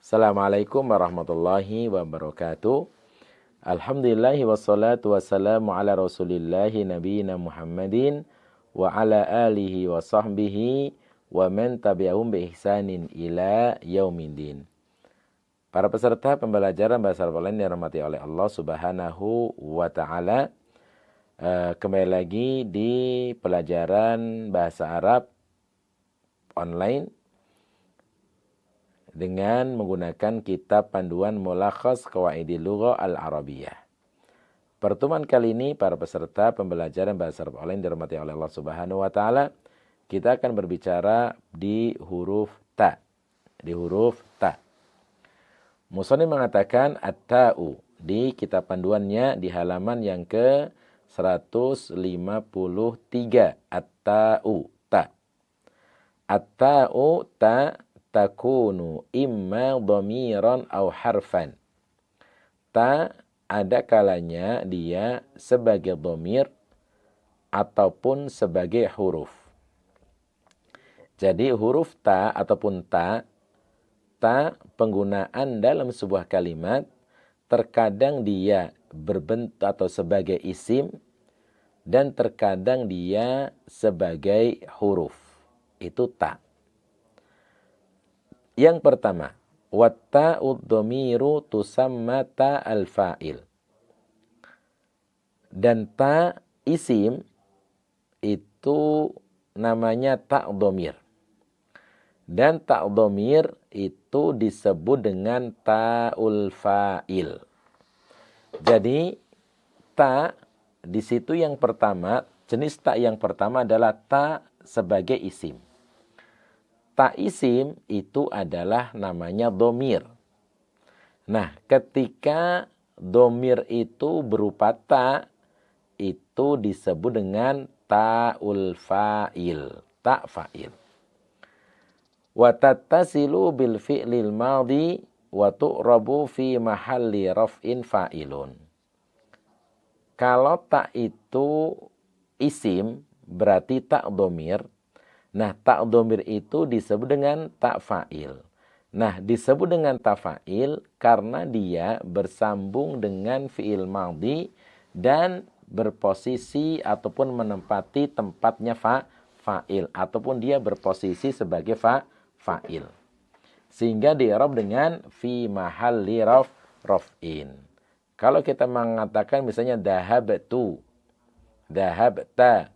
Assalamualaikum warahmatullahi wabarakatuh. Alhamdulillahi wassalatu wassalamu ala rasulillahi nabiyina Muhammadin wa ala alihi wa sahbihi wa man tabi'ahum bi ihsanin ila yaumiddin. Para peserta pembelajaran bahasa Arab online yang dirahmati oleh Allah Subhanahu wa taala, kembali lagi di pelajaran bahasa Arab online dengan menggunakan kitab panduan Mulakhas Qawaidil Lughah Al-Arabiyyah. Pertemuan kali ini para peserta pembelajaran bahasa Arab online dirahmati oleh Allah Subhanahu wa taala, kita akan berbicara di huruf ta. Di huruf ta. Musannif mengatakan at-ta'u di kitab panduannya di halaman yang ke 153, at-ta'u ta. At-ta'u ta takunu imma dhamiran aw harfan. Ta ada kalanya dia sebagai dhamir ataupun sebagai huruf. Jadi huruf ta ataupun ta penggunaan dalam sebuah kalimat terkadang dia berbentuk atau sebagai isim dan terkadang dia sebagai huruf. Itu ta. Yang pertama, watta'ud dhamiru tusamma ta'al fa'il. Dan ta isim itu namanya ta' dhamir. Dan ta' dhamir itu disebut dengan ta'ul fa'il. Jadi ta di situ yang pertama, jenis ta yang pertama adalah ta sebagai isim. Ta isim itu adalah namanya dhamir. Nah, ketika dhamir itu berupa ta, itu disebut dengan ta'ul fa'il. Ta fa'il. Wa tattasilu bil fi'lil madhi wa tu'rabu fi mahalli raf'in fa'ilun. Kalau ta itu isim, berarti ta dhamir. Nah, ta' dhamir itu disebut dengan ta' fa'il. Nah, disebut dengan ta' fa'il karena dia bersambung dengan fi'il madhi dan berposisi ataupun menempati tempatnya fa'il ataupun dia berposisi sebagai fa'il. Sehingga di-i'rab dengan fi mahalli raf'in. Kalau kita mengatakan misalnya dahabtu, dahabta,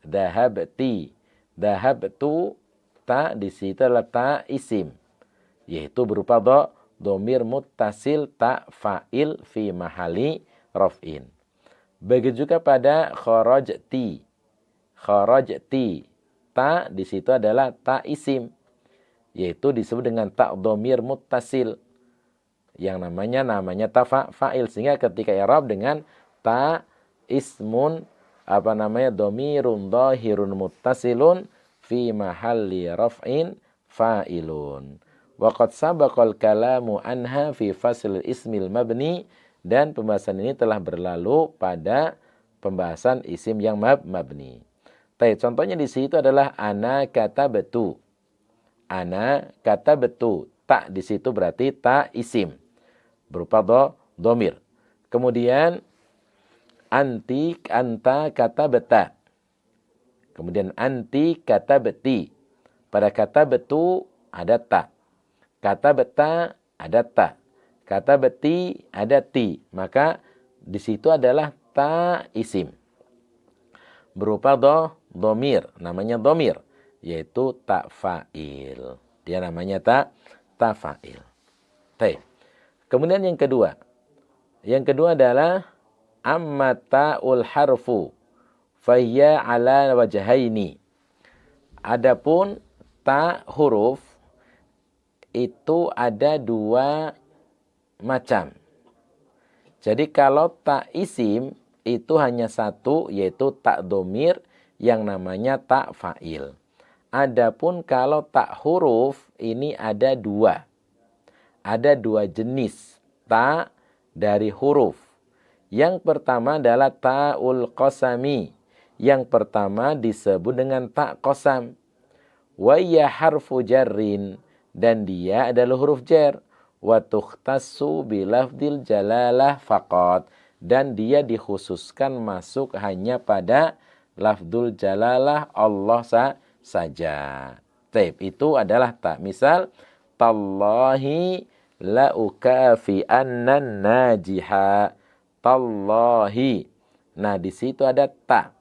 dahabti, dahabtu, ta di situ adalah ta isim, yaitu berupa dhamir muttasil ta fa'il fi mahali raf'in. Begitu juga pada kharajti. Kharajti, ta di situ adalah ta isim, yaitu disebut dengan ta dhamir muttasil yang namanya ta fa'il, sehingga ketika i'rab dengan ta ismun dhamirun dhahirun muttasilun fi mahalli raf'in fa'ilun. Wa qad sabaqal kalamu anha fi fasl ismil mabni, dan pembahasan ini telah berlalu pada pembahasan isim yang mabni. Baik, contohnya di situ adalah ana katabtu. Ana katabtu. Ta di situ berarti ta isim berupa dhamir. Kemudian anti, anta, kata beta. Kemudian anti, kata beti. Pada kata betu ada ta. Kata beta ada ta. Kata beti ada ti. Maka di situ adalah ta isim. Berupa dhamir. Namanya dhamir. Yaitu ta fa'il. Dia namanya ta fa'il. Kemudian yang kedua. Yang kedua adalah amma ta'ul harfu fahiyya ala wajhaini. Adapun ta huruf itu ada dua macam. Jadi kalau ta isim itu hanya satu, yaitu ta dhamir yang namanya ta fa'il. Adapun kalau ta huruf ini ada dua. Ada dua jenis ta dari huruf. Yang pertama adalah ta'ul qasami. Yang pertama disebut dengan ta qasam. Wa ya harfu jarrin. Dan dia adalah huruf jar. wa tukhtassu bilafdil jalalah faqat, dan dia dikhususkan masuk hanya pada lafdul jalalah Allah saja. Taib, itu adalah ta. Misal, tallahi la ukafi annan najiha. Tallahi. Nah, di situ ada ta.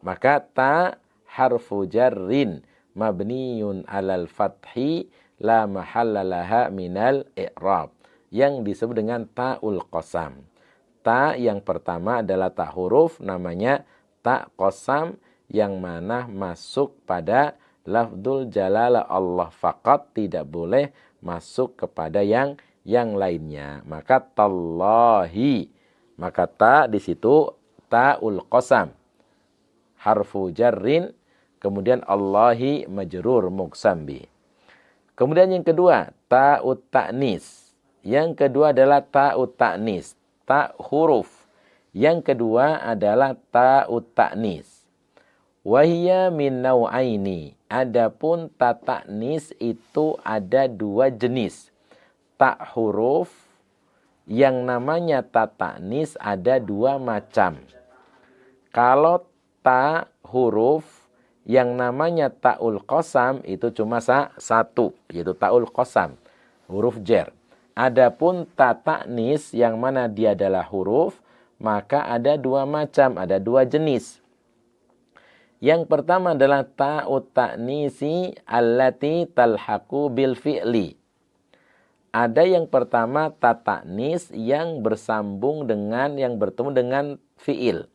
Maka ta harfu jarrin mabniyun alal fathi la mahallalaha minal i'rab, yang disebut dengan ta'ul qasam. Ta yang pertama adalah ta huruf, namanya ta qasam, yang mana masuk pada lafdul jalalah Allah faqat, tidak boleh masuk kepada yang lainnya. Maka tallahi, maka ta di situ ta'ul qasam, harfu jarrin, kemudian Allahi majrur muqsam bi. Kemudian yang kedua, ta'ut ta'nis. Yang kedua adalah ta'ut ta'nis, ta huruf. Yang kedua adalah ta'ut ta'nis. Wahiyya min nau'aini. Adapun ta ta'nis itu ada dua jenis. Ta huruf yang namanya ta ta'nis ada dua macam. Kalau ta huruf yang namanya ta'ul qasam itu cuma satu, yaitu ta'ul qasam, huruf jar. Adapun ta ta'nis yang mana dia adalah huruf, maka ada dua macam, ada dua jenis. Yang pertama adalah ta'ut ta'nisi allati talhaqu bil fi'li. Ada yang pertama ta ta'nis yang bersambung dengan, yang bertemu dengan fi'il.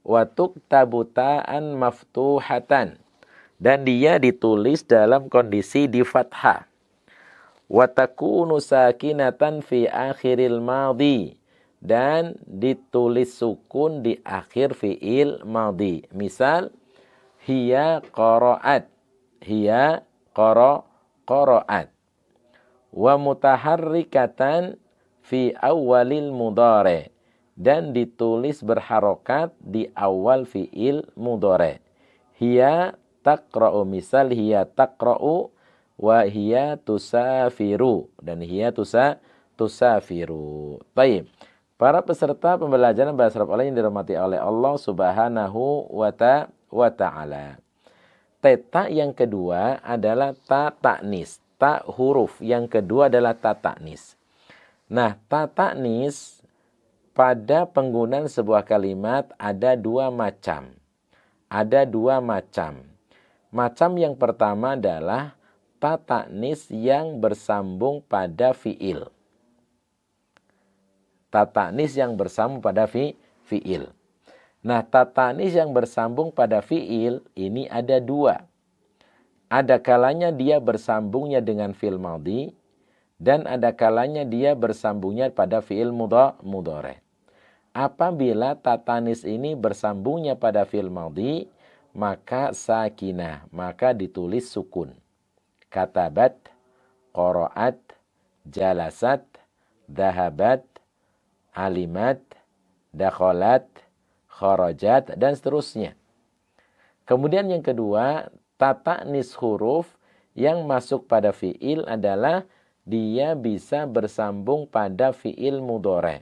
Wa tuktabu ta'an maftuhatan, dan dia ditulis dalam kondisi di fathah. Wa takunu sakinatan fi akhiril madhi, dan ditulis sukun di akhir fi'il madhi. Misal, hiya qara'at, hiya qara'at. Wa mutaharrikatan fi awalil mudhari, dan ditulis berharokat di awal fi'il mudhari. Hiya taqra'u, misal hiya taqra'u wa hiya tusafiru, dan hiya tusafiru. Baik. Para peserta pembelajaran bahasa Arab yang dirahmati oleh Allah Subhanahu wa ta'ala. Ta yang kedua adalah ta ta'nis, ta huruf. Yang kedua adalah ta ta'nis. Nah, ta ta'nis pada penggunaan sebuah kalimat ada dua macam. Ada dua macam. Macam yang pertama adalah ta ta'nis yang bersambung pada fi'il. Ta ta'nis yang bersambung pada fi'il. Nah, ta ta'nis yang bersambung pada fi'il ini ada dua. Ada kalanya dia bersambungnya dengan fi'il madhi, dan ada kalanya dia bersambungnya pada fi'il mudhari. Apabila ta ta'nis ini bersambungnya pada fi'il madhi, maka sakinah, maka ditulis sukun. Katabat, qara'at, jalasat, dhahabat, alimat, dakhalat, kharajat, dan seterusnya. Kemudian yang kedua, ta ta'nis huruf yang masuk pada fi'il adalah dia bisa bersambung pada fi'il mudhari.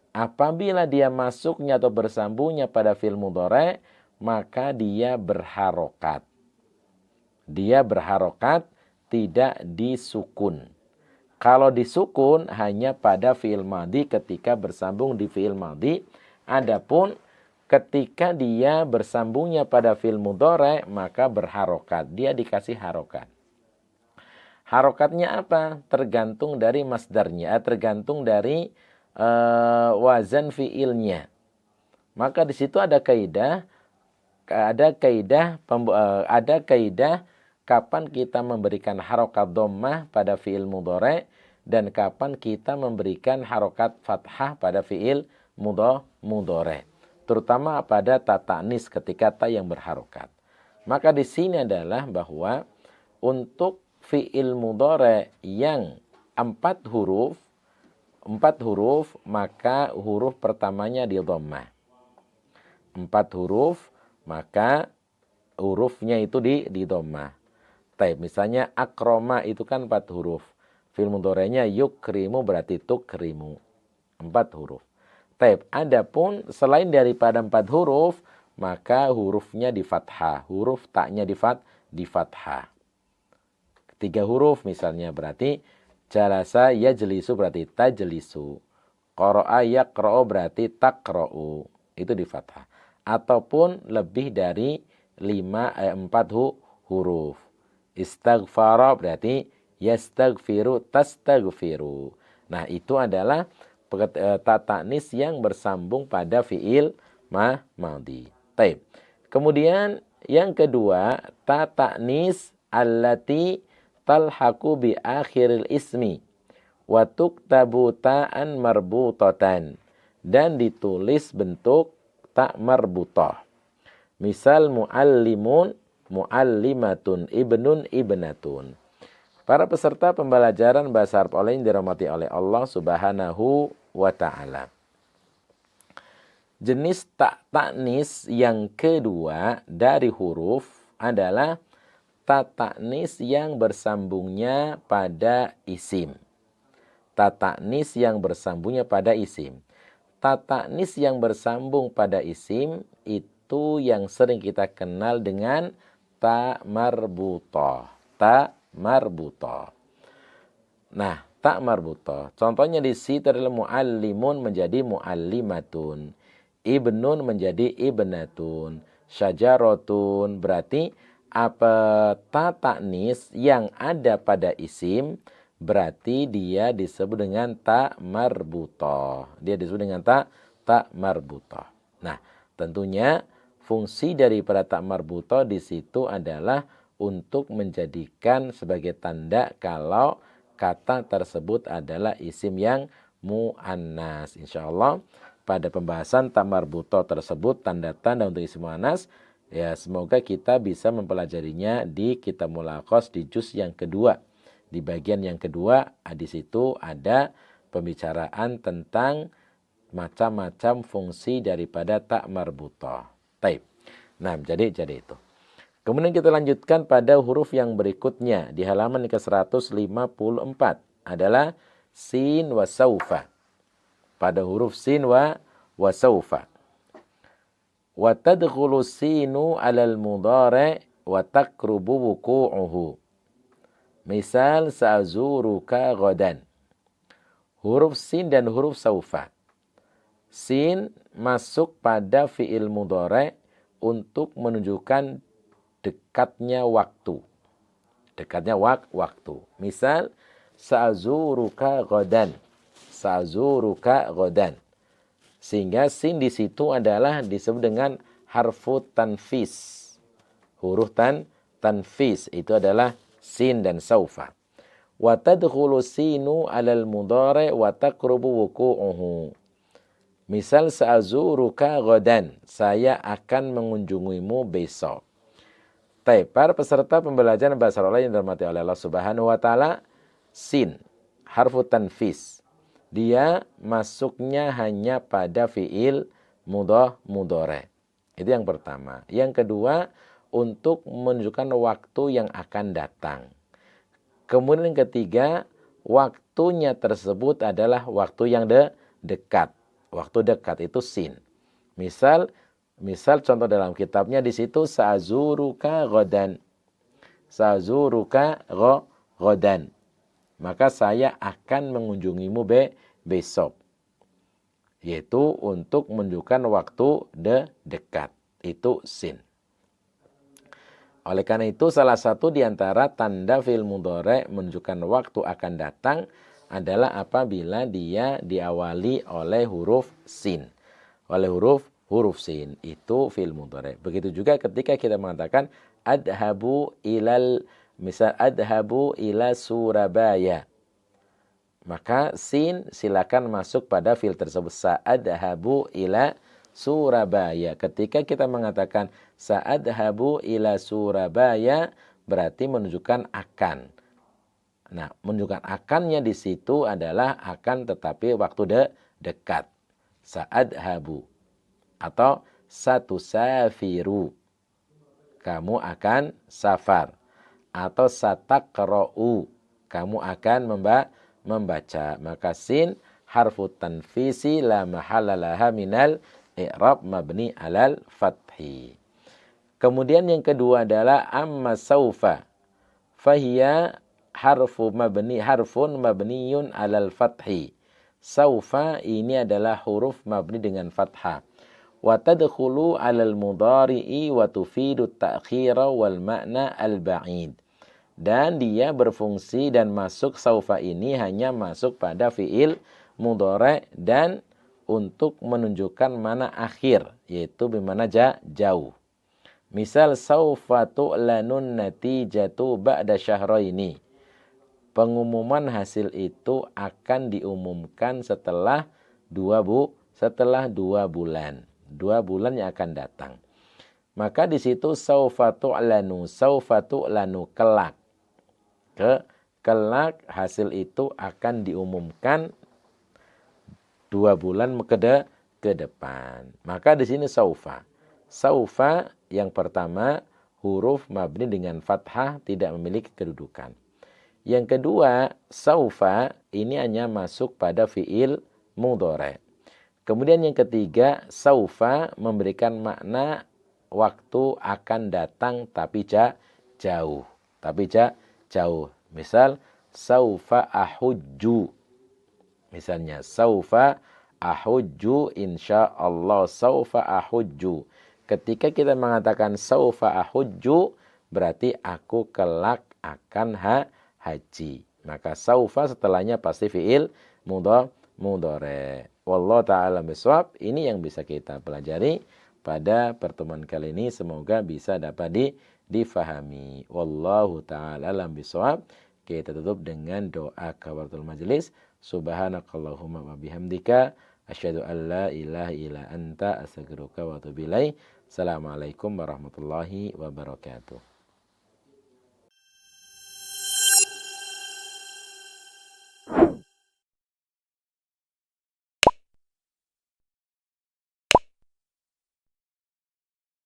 Apabila dia masuknya atau bersambungnya pada fi'il mudhari, maka dia berharokat. Dia berharokat, tidak disukun. Kalau disukun hanya pada fi'il madhi ketika bersambung di fi'il madhi. Adapun ketika dia bersambungnya pada fi'il mudhari, maka berharokat. Dia dikasih harokat. Harokatnya apa? Tergantung dari masdarnya, tergantung dari wazan fi'ilnya. Maka di situ ada kaidah kapan kita memberikan harokat dhammah pada fi'il mudhari dan kapan kita memberikan harokat fathah pada fi'il mudhari. Terutama pada ta ta'nis ketika ta yang berharokat. Maka di sini adalah bahwa untuk fi'il mudhari yang 4 huruf, maka huruf pertamanya di dhammah. 4 huruf, maka hurufnya itu di dhammah. Misalnya akroma itu kan 4 huruf. Fi'il mudhari'nya yukrimu berarti tukrimu. 4 huruf. Taib. Adapun selain daripada 4 huruf, maka hurufnya di fathah. Huruf taknya di fathah. 3 huruf misalnya berarti jalasa yajlisu berarti tajlisu. Qara'a yaqra'u berarti taqra'u. Itu di fathah. Ataupun lebih dari 4 huruf. Istaghfara berarti yastaghfiru tastaghfiru. Nah, itu adalah ta ta'nis yang bersambung pada fiil madhi. Taib. Kemudian yang kedua, ta ta'nis allati talhaqu bi akhiril ismi wa tuktabu ta'an marbutatan, dan ditulis bentuk ta marbutah. Misal muallimun, muallimatun, ibnun, ibnatun. Para peserta pembelajaran bahasa Arab online yang dirahmati oleh Allah Subhanahu wa ta'ala. Jenis ta ta'nis yang kedua dari huruf adalah ta ta'nis yang bersambungnya pada isim. Ta ta'nis yang bersambungnya pada isim. Ta ta'nis yang bersambung pada isim itu yang sering kita kenal dengan ta marbutah. Ta marbutah. Nah, ta marbutah. Contohnya di situ adalah muallimun menjadi muallimatun. Ibnun menjadi ibnatun. Syajaratun berarti apa ta ta'nis yang ada pada isim berarti dia disebut dengan ta marbutah. Dia disebut dengan ta marbutah. Nah, tentunya fungsi daripada ta marbutah di situ adalah untuk menjadikan sebagai tanda kalau kata tersebut adalah isim yang mu'annas. Insyaallah pada pembahasan ta marbutah tersebut tanda-tanda untuk isim mu'annas, ya semoga kita bisa mempelajarinya di kitab Mulaqas di juz yang kedua. Di bagian yang kedua, di situ ada pembicaraan tentang macam-macam fungsi daripada ta marbutah. Taib. Nah, jadi itu. Kemudian kita lanjutkan pada huruf yang berikutnya di halaman ke-154 adalah sin wa saufa. Pada huruf sin wa saufa. Wa tadkhulu sinu 'alal mudhari' wa taqrubu wuqu'uhu. Misal sa'zuruka ghadan. Huruf sin dan huruf saufa. Sin masuk pada fi'il mudhari' untuk menunjukkan dekatnya waktu. Dekatnya waktu. Misal sa'zuruka ghadan. Sa'zuruka ghadan. Sehingga sin di situ adalah disebut dengan harfu tanfis. Huruf tanfis itu adalah sin dan saufa. Wa tadkhulu sinu 'alal mudhari' wa taqrubu wuqu'uhu. Misal sa'zuruka ghadan. Saya akan mengunjungimu besok. Baik, para peserta pembelajaran bahasa Arab yang dirahmati oleh Allah Subhanahu wa taala, sin harfu tanfis. Dia masuknya hanya pada fiil mudhari'. Itu yang pertama. Yang kedua, untuk menunjukkan waktu yang akan datang. Kemudian yang ketiga, waktunya tersebut adalah waktu yang dekat. Waktu dekat itu sin. Misal contoh dalam kitabnya di situ sa'zuruka ghadan. Sa'zuruka ghadan. Maka saya akan mengunjungimu besok. Yaitu untuk menunjukkan waktu dekat. Itu sin. Oleh karena itu salah satu di antara tanda fi'il mudhari' menunjukkan waktu akan datang adalah apabila dia diawali oleh huruf sin. Oleh huruf sin itu fi'il mudhari'. Begitu juga ketika kita mengatakan adhabu ila Surabaya. Maka sin silakan masuk pada fi'il tersebut. Sa'adhabu ila Surabaya. Ketika kita mengatakan sa'adhabu ila Surabaya berarti menunjukkan akan. Nah, menunjukkan akannya di situ adalah akan tetapi waktu dekat. Sa'adhabu. Atau satusafiru. Kamu akan safar. Atau sataqra'u. Kamu akan membaca. Maka sin harfu tanfisi la mahalla laha minal i'rab mabni alal fathi. Kemudian yang kedua adalah amma saufa. Fahiya harfun mabniyun alal fathi. Saufa ini adalah huruf mabni dengan fathah. Wa tadkhulu alal mudhari'i wa tufidu ta'khira wal makna al-ba'id. Dan dia berfungsi dan masuk saufa ini hanya masuk pada fiil mudhari' dan untuk menunjukkan mana akhir, yaitu bimana jauh. Misal saufa tu'lanun natijatu ba'da syahraini. Pengumuman hasil itu akan diumumkan setelah 2 bulan. 2 bulan yang akan datang. Maka di situ saufa tu'lanu kelak. Kelak hasil itu akan diumumkan 2 bulan ke depan. Maka di sini saufa. Saufa yang pertama huruf mabni dengan fathah tidak memiliki kedudukan. Yang kedua, saufa ini hanya masuk pada fiil mudhari'. Kemudian yang ketiga, saufa memberikan makna waktu akan datang tapi jauh. Jauh. Misal, saufa ahujju. Misalnya, saufa ahujju insyaallah. Saufa ahujju. Ketika kita mengatakan saufa ahujju, berarti aku kelak akan haji. Maka saufa setelahnya pasti fiil mudhari'. Wallahu ta'ala bisawab. Ini yang bisa kita pelajari pada pertemuan kali ini. Semoga bisa dapat difahami. Wallahu ta'ala bisawab. Kita tutup dengan doa kafaratul majelis. Subhanakallahumma wa bihamdika asyhadu an la ilaha illa anta astaghfiruka wa atubu ilaik. Assalamualaikum warahmatullahi wabarakatuh.